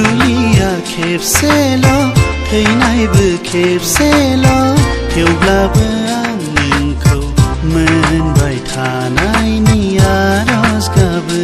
जुलिया खेबसेल' थैनायबो खेबसेल' थेवब्लाबो आं नोंखौ मोनबाय थानायनि आरज गाबो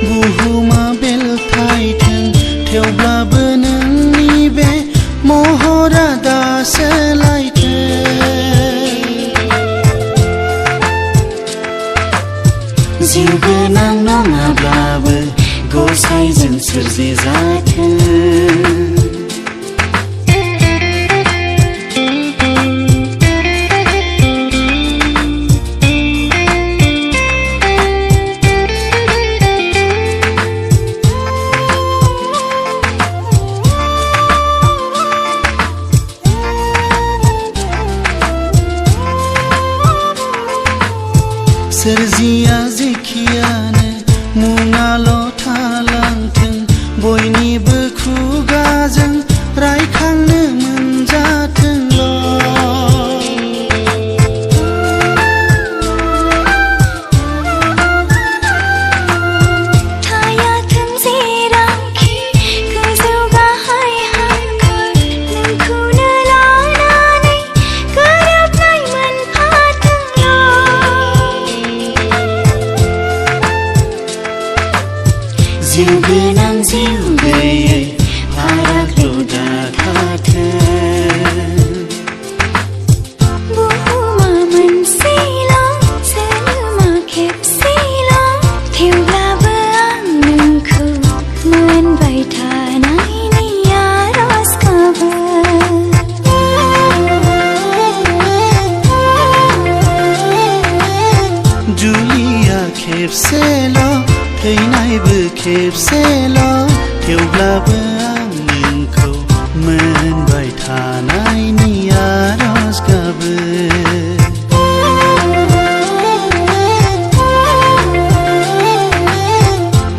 बुहुमा बेलथायथों थेवब्लाबो नोंनि बे महरा दा सोलायथों जिउ गोनां नङाब्लाबो गसाइजों सोरजि जाथों सोरजिया जेखियानो मुङाल' थालांथों बयनिबो खुगाजों रायखांनो मोनजाथोंल' थायाथों जेरावखि गोजौ गाहाय हांखर नोंखौनो लानानै गोरोबनाय मोनफाथोंल' जिउ गोनां जिउ गैयै फारागल' दाथाथों बुहुमा मोनसेल' जोनोमा खेबसेल' थेवब्लाबो आं नोंखौ मोनबाय थानायनि आरज गाबो जुलिया खेबसेल' थैनायबो खेबसेल' थेवब्लाबो आं नोंखौ मोनबाय थानायनि आरज गाबो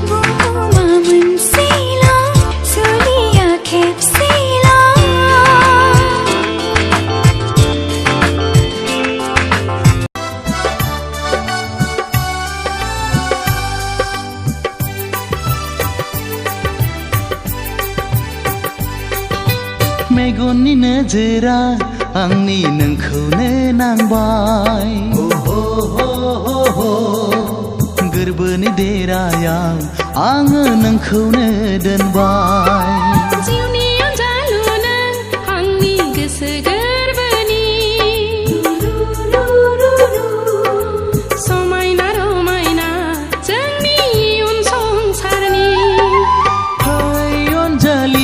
बुहुमा मोनसेल' जुलिया खेबसेल' मेगननि नोजोरा आंनि नोंखौनो नांबाय गोरबोनि देरायाव आङो नोंखौनो दोनबाय जिउनि अनजालु नों आंनि गोसो गोरबोनि समायना रमायना जोंनि इयुन संसारनि फै अनजालि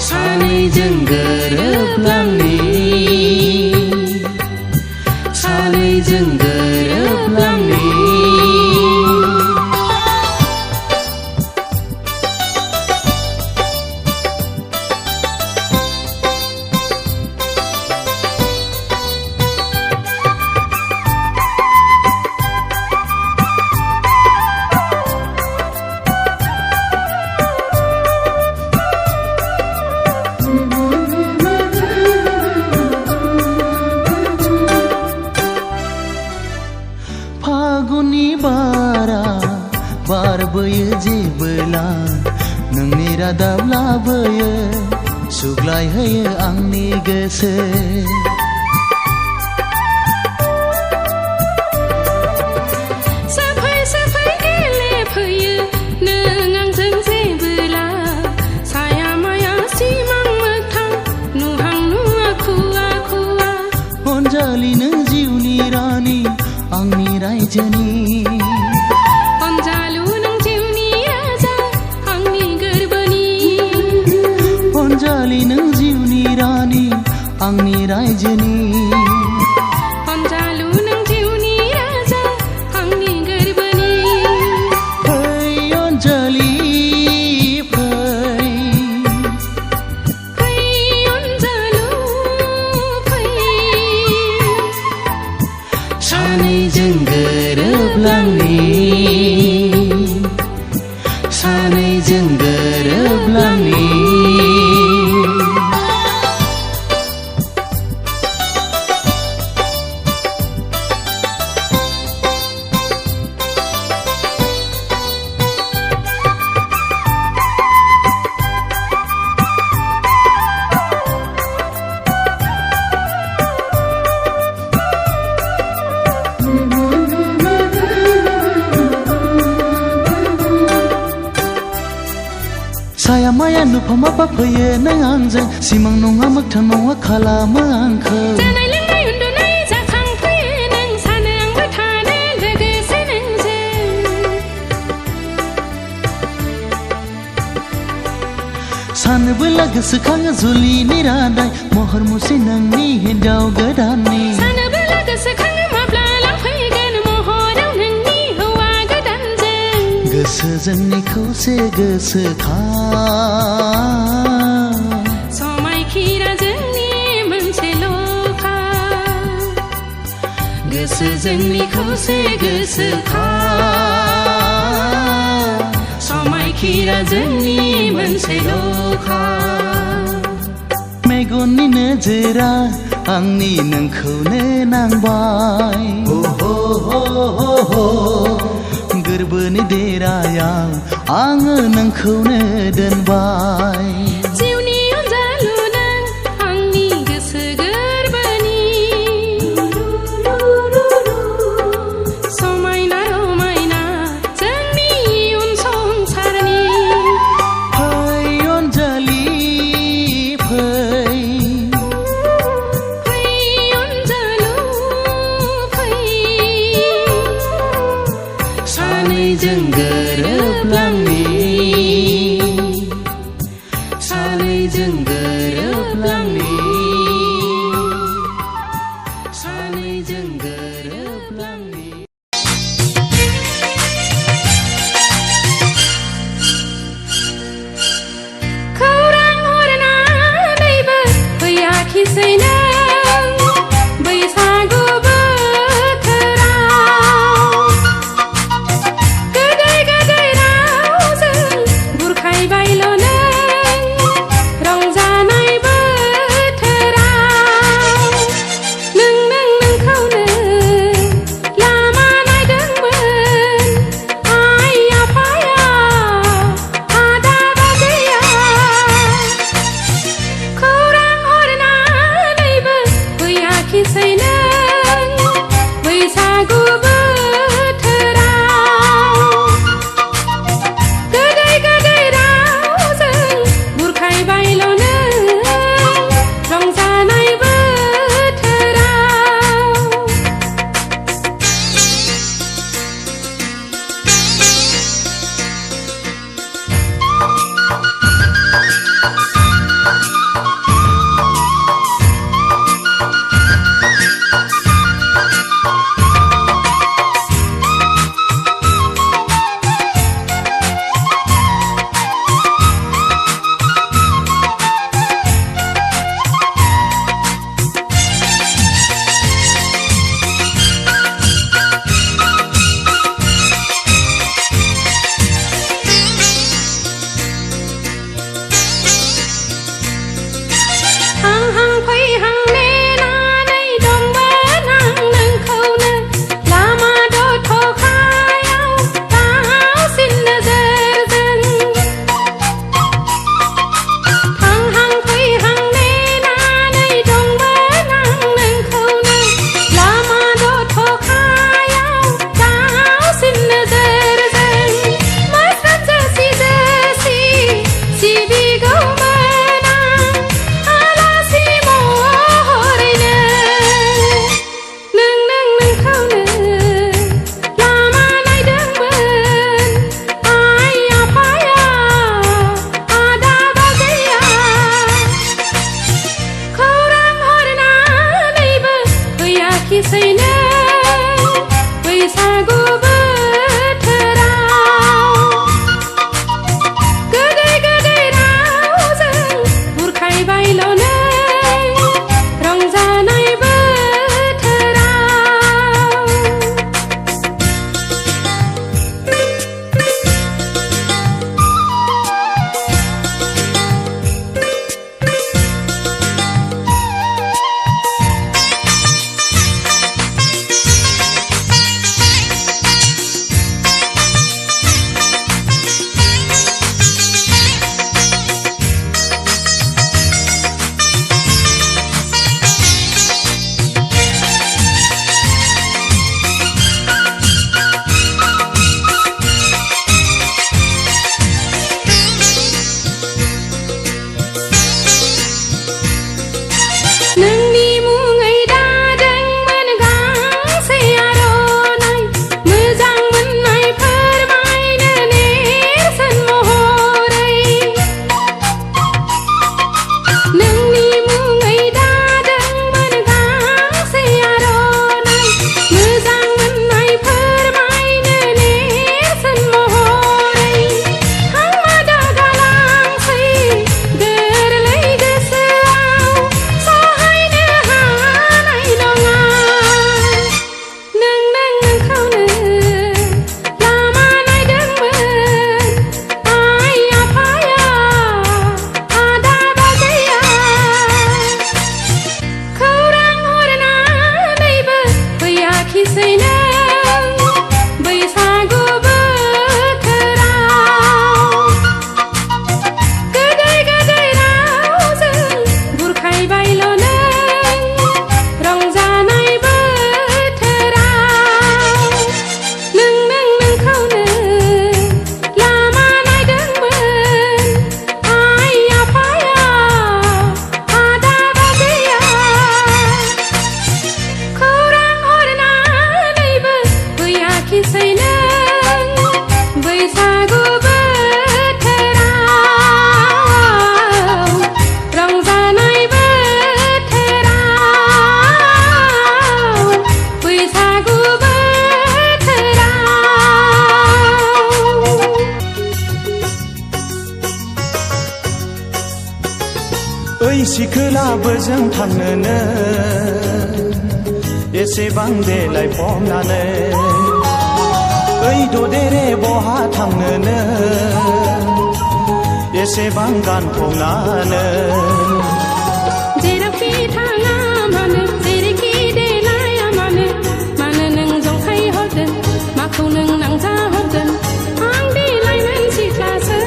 सानैजों गोरोबलांनि सानै फैब्ला नोंनि रादाब लाबोयो सुग्लाय होयो आंनि गोसो साफै साफै गेलेफैयो नों आंजों जेबोला साया माया सिमां मोगथां नुहां नुवा खुवा खुवा अनजालि नों जिउनि रानि आंनि रायजोनि अनजालु नों जिउनि राजा आंनि गोरबोनि अनजालि नों जिउनि रानि आंनि रायजोनि अनजालु नों जिउनि राजा आंनि गोरबोनि फै अनजालि फै फै अनजालु फै सानैजों गोरोबलांनि सानैजों गोरोबलांनि साया माया नुफामा फैयो नों आंजों सिमां नङा मोगथां नङा खालामो आंखौ जानाय लोंनाय उन्दुनाय जाखांफैयो नों सानो आंबो थानो लोगोसे नोंजों सानोबोला गोसोखाङो जुलिनि रादाय महर मुस्रि नोंनि हिन्जाव गोदाननि सानोबोला गोसोखाङो माब्ला लांफैगोन महराव नोंनि हौवा गोदानजों गोसो जोंनि खौसे गोसोखां समायखिरा जोंनि मोनसेल'खा गोसो जोंनि खौसे गोसोखां समायखिरा जोंनि मोनसेल'खा मेगननि नोजोरा आंनि नोंखौनो नांबाय गोरबोनि देरायाव आङो नोंखौनो दोनबाय जिउनि अनजालु नों आंनि गोसो गोरबोनि समायना रमायना जोंनि इयुन संसारनि फै अनजालि फै फै अनजालु फै सानैजों गोरोबलांनि सानैजों गोरोबलांनि सानैजों गोरोबलांनि खौरां हरनानैबो फैयाखिसै नों बैसागु बोथोराव गोदै गोदै रावजों बुरखायबायल' नों रंजानाय बोथोराव नोंखौनो लामा नायदोंमोन आइ आफाया आदा बाजैया खौरां हरनानै ओइ सिखोलाबो जों थांनोनो एसेबां देलायफबनानै ओइ ददेरे बहा थांनोनो एसेबां गानफबनानै जेरावखि थाङा मानो जेरैखि देलाया मानो मानो नों जंखाय हरगोन माखौ नों नांजा हरगोन आं देलायनाय सिख्लासो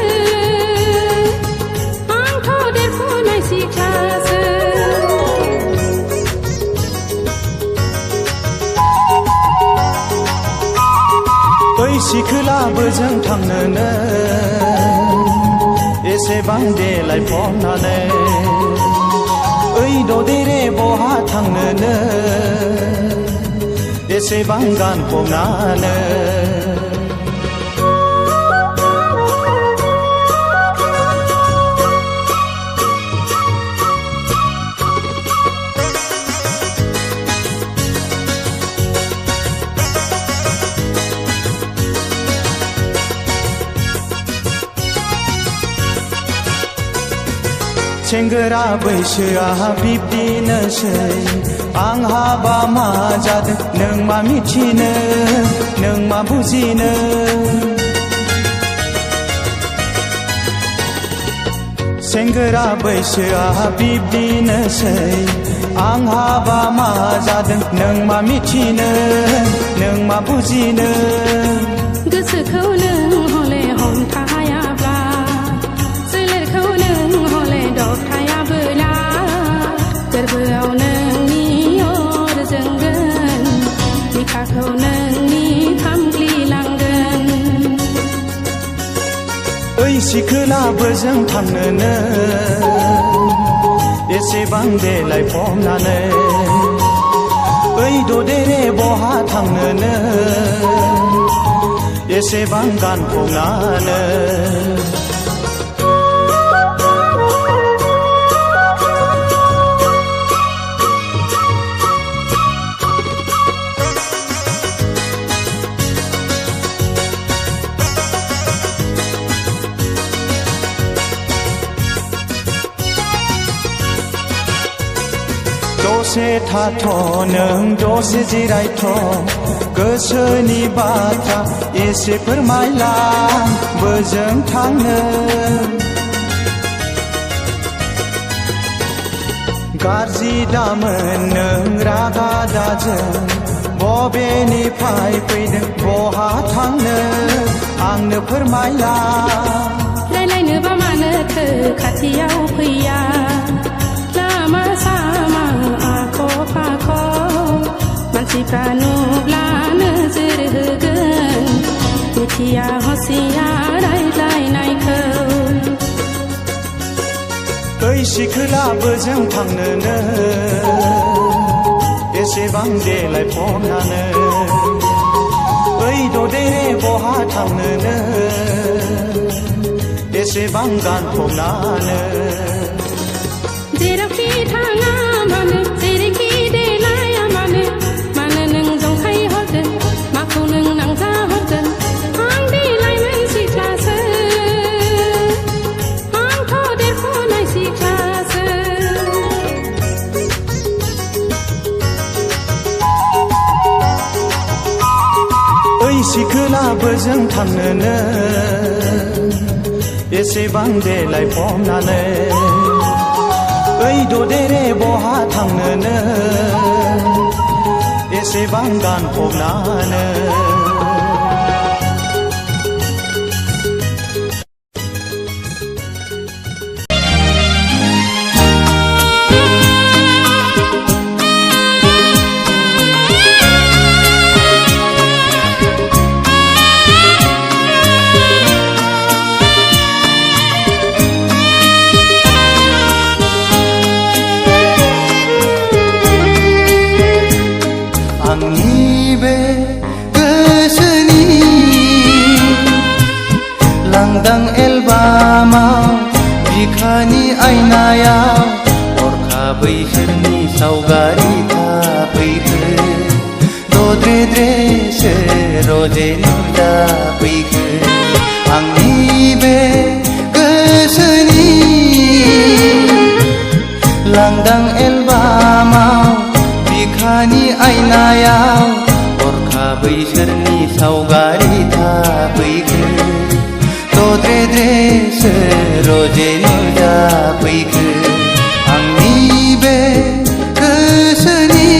आंथ' देरफुनाय सिख्लासो ओइ सिखोलाबो जों थांनोनो एसेबां देलायफबनानै ओइ ददेरे बहा थांनोनो एसेबां गानफबनानै सेंग्रा बैसोआ बिब्दिनोसै आं हाबा मा जादों नों मा मिथिनो नों मा बुजिनो सेंग्रा बैसोआ बिब्दिनोसै आं हाबा मा जादों नों मा मिथिनो नों मा बुजिनो गोसोखौ नों हले हमथायाब्ला सोलेरखौ नों हले दबथायाबोला गोरबोआव नोंनि अर जोंगोन बिखाखौ नोंनि खामग्लिलांगोन ओइ सिखोलाबो जों थांनोनो एसेबां देलायफबनानै ओइ ददेरे बहा थांनोनो एसेबां गानफबनानै दसे थाथ' नों दसे जिरायथ' गोसोनि बाथ्रा एसे फोरमायलां बोजों थांनो गाज्रि दामोन नों रागा दाजों बबेनिफ्राय फैदों बहा थांनो आंनो फोरमायलां रायलायनोबा मानोथो खाथियाव फैया लामा सामा आख' फाख' मानसिफ्रा नुब्ला नोजोर होगोन मिथिया हसिया रायज्लायनायखौ ओइ सिखोलाबो जों थांनोनो एसेबां देलायफबनानै ओइ ददेरे बहा थांनोनो एसेबां गानफबनानै जेरावखि थाङा मानो जेरैखि देलाया मानो मानो नों जंखाय हरगोन माखौ नों नांजा हरगोन आं देलायनाय सिख्लासो आंथ' देरफुनाय सिख्लासो ओइ सिखोलाबो जों थांनोनो एसेबां देलायफबनानै ओइ ददेरे बहा थांनोनो एसेबां गानफबनानै आंनि बे गोसोनि लांदां एलबामाव बिखानि आयनायाव हरखाबै सोरनि सावगारि थाफैखो दद्रेद्रेसो रजे नुजाफैखो आंनि बे गोसोनि लांदां एलबामाव बिखानि आयनायाव हरखाबै सोरनि सावगारि थाफैखो दद्रे-द्रेसो रजे नुजाफैखो आंनि बे गोसोनि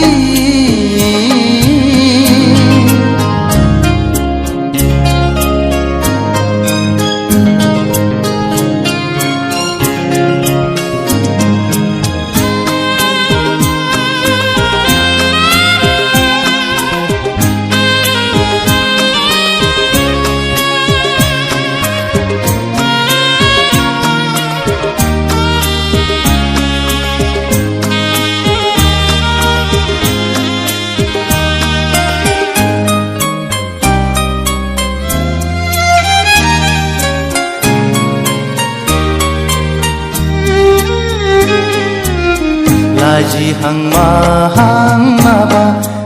लाजिहां माहां माबा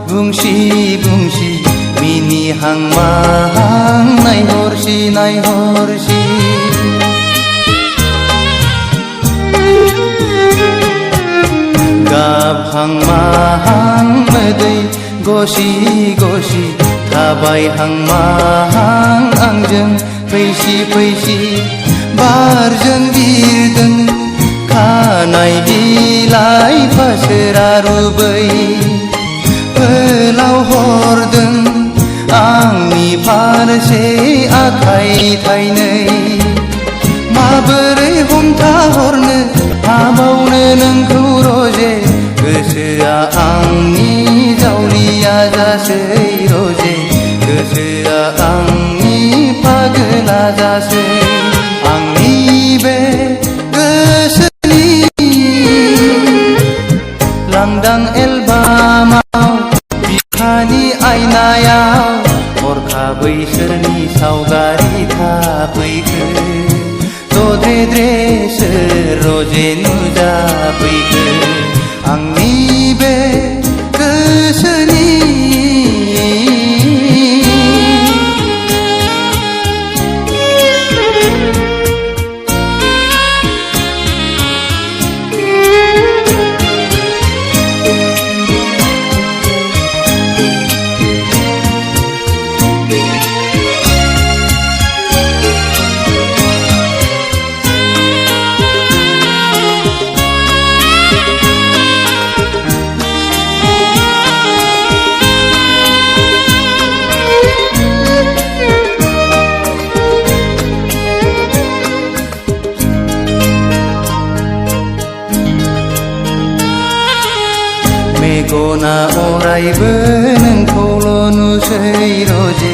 बुंसि बुंसि मिनिहां माहां नायहरसि नायहरसि गाबहां माहां मोदै गसि गसि थाबायहां माहां आंजों फैसि फैसि बारजों बिरदों खानाय बिलाइ फासोरा रुबै फोलाव हरदों आंनि फारसे आखाइ थाइनै माबोरै हमथाहरनो हाबावनो नोंखौ रजे गोसोआ आंनि जावलिया जासै रजे गोसोआ आंनि पागोला जासै आंनि बे लांदां एलबामाव बिखानि आयनायाव हरखाबै सोरनि सावगारि थाफैखो दद्रे-द्रेसो रजे नुजाफैखो आंनि बे गोसोनि मेगना अरायबो नोंखौल' नुसै रजे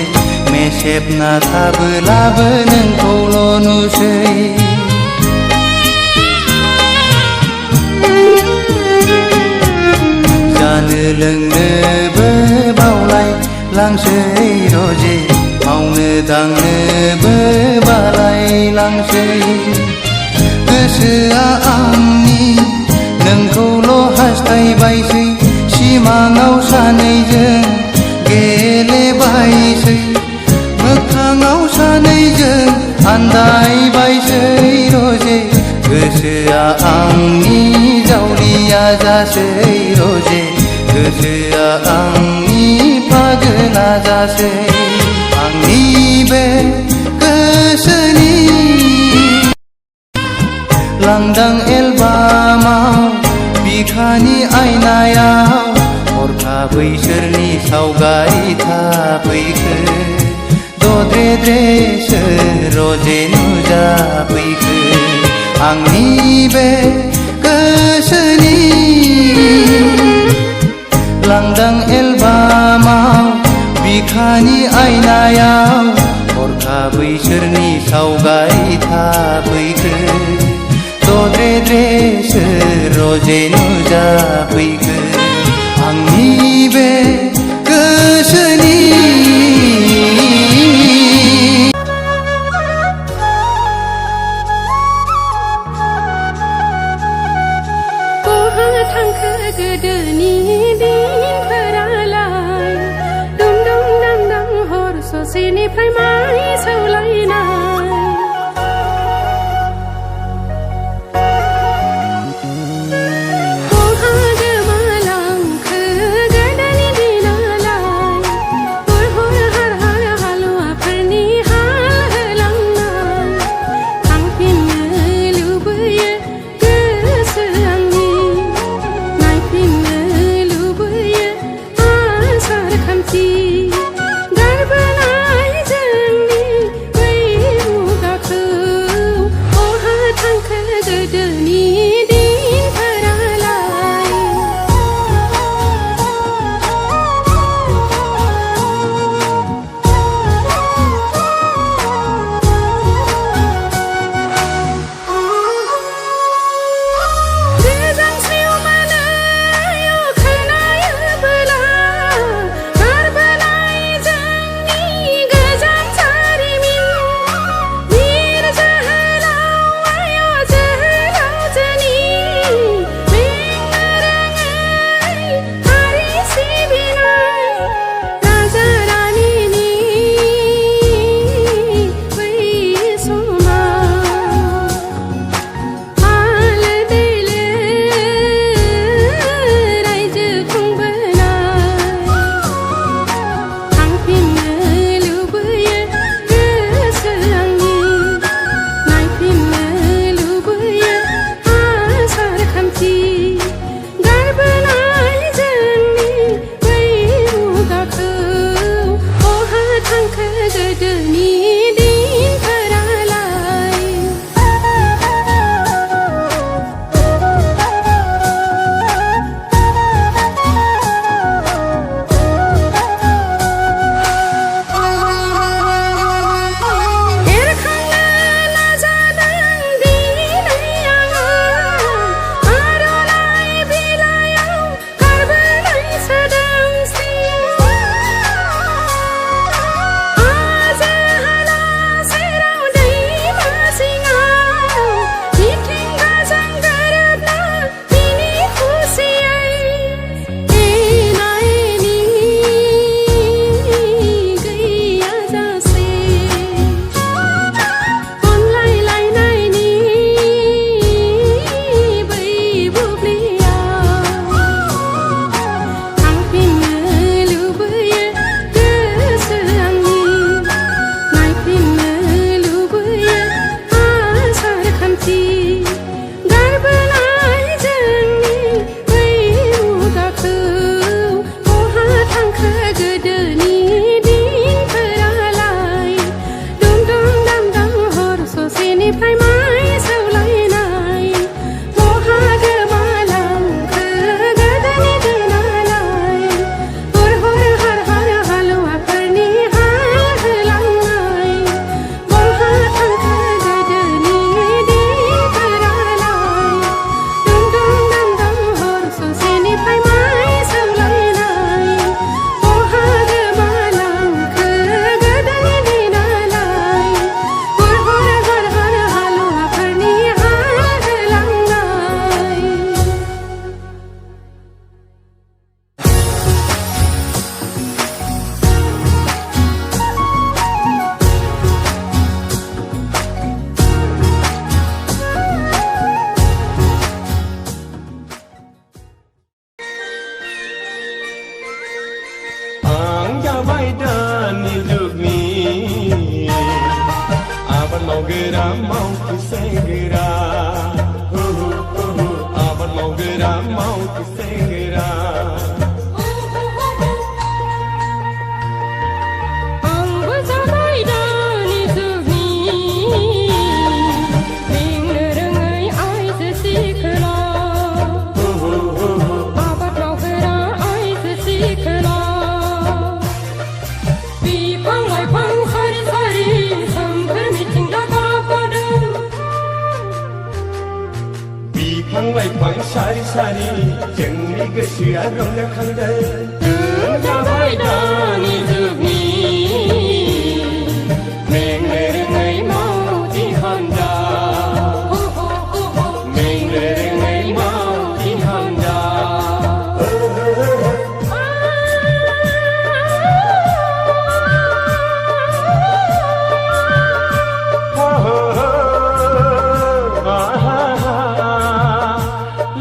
मेसेबना थाबोलाबो नोंखौल' नुसै जानो लोंनोबो बावलाय लांसै रजे मावनो दांनोबो बालाय लांसै गोसोआ आंनि नोंखौल' हास्थायबायसै सिमाङाव सानैजों गेलेबायसै मोगथाङाव सानैजों आन्दायबायसै रजे गोसोआ आंनि जावलिया जासै रजे गोसोआ आंनि पागोला जासै आंनि बे गोसोनि लांदां एलबामाव बिखानि आयनायाव हरखाबै सोरनि सावगारि थाफैखो दद्रे-द्रेसो रजे नुजाफैखो आंनि बे गोसोनि लांदां एलबामाव बिखानि आयनायाव हरखाबै सोरनि सावगारि थाफैखो दद्रे-द्रेसो रजे नुजाफैखो आंनि बे गोसोनि बहा थांखो गोदोनि दिनफोरालाय दुम दुम दाम दाम हर ससेनिफ्राय माइ सौलायनाय सारि जोंनि गोसोआ रंजाखांदों जाबाय दानि जुगनि मेंनो रोङै मावथि हान्जा मेंनो रोङै मावथि हान्जा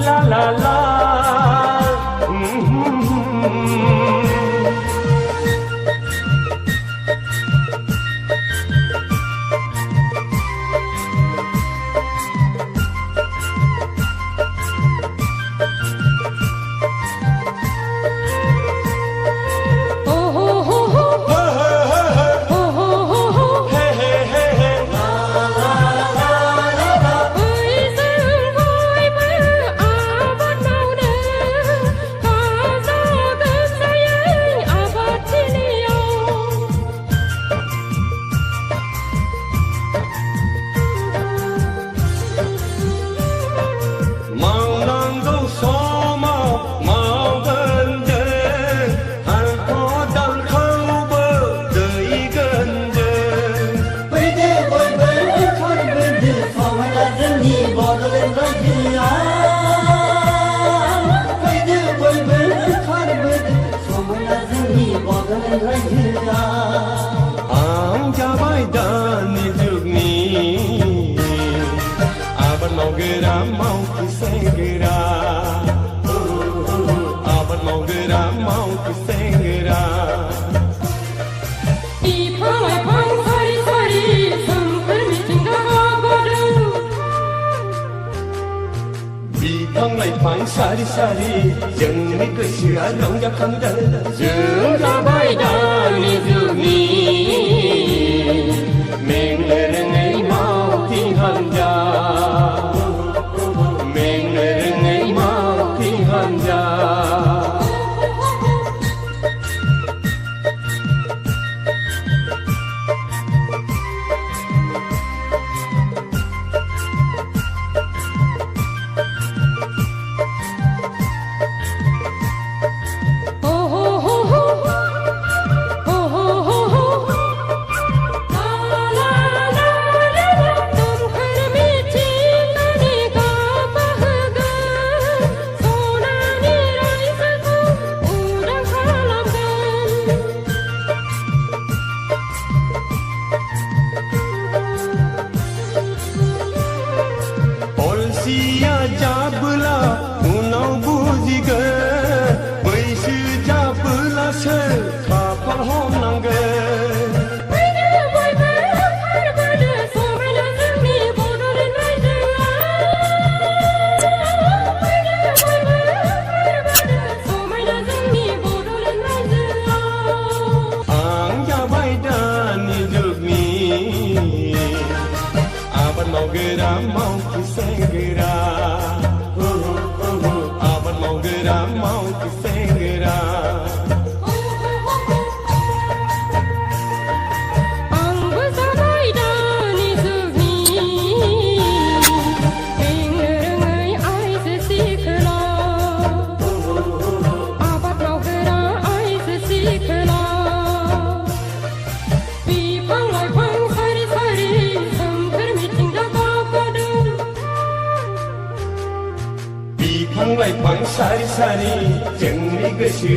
La la la Ang jabai dani jugni Abat mau geram mau kisengera Abat mau geram mau kisengera Ipang ipang sari sari sempur mitingga baru Bipang laipang sari-sari जोंनि गोसोआ रंजाखांदों जों जाबाय दानि जुगनि मेंनो रोङै मावथि हान्जा मेंनो रोङै मावथि हान्जा Polsia jabla unaw bujigan बैसो जाब्लासो खाफाल हमनांगोन आं जाबाय दानि जुगनि आबाद मावग्रा मावथि सेंग्रा आबाद मावग्रा मावथि सेंग्रा आंबो जाबाय दानि जुगनि मेंनो रोङै आइजो सिख्ला आबाद मावग्रा आइजो सिख्ला बिफां लाइफां सारि सारि सोमखोर मिथिंगा गाबगादों बिफां लाइफां सारि सारि जोंनि गोसोआ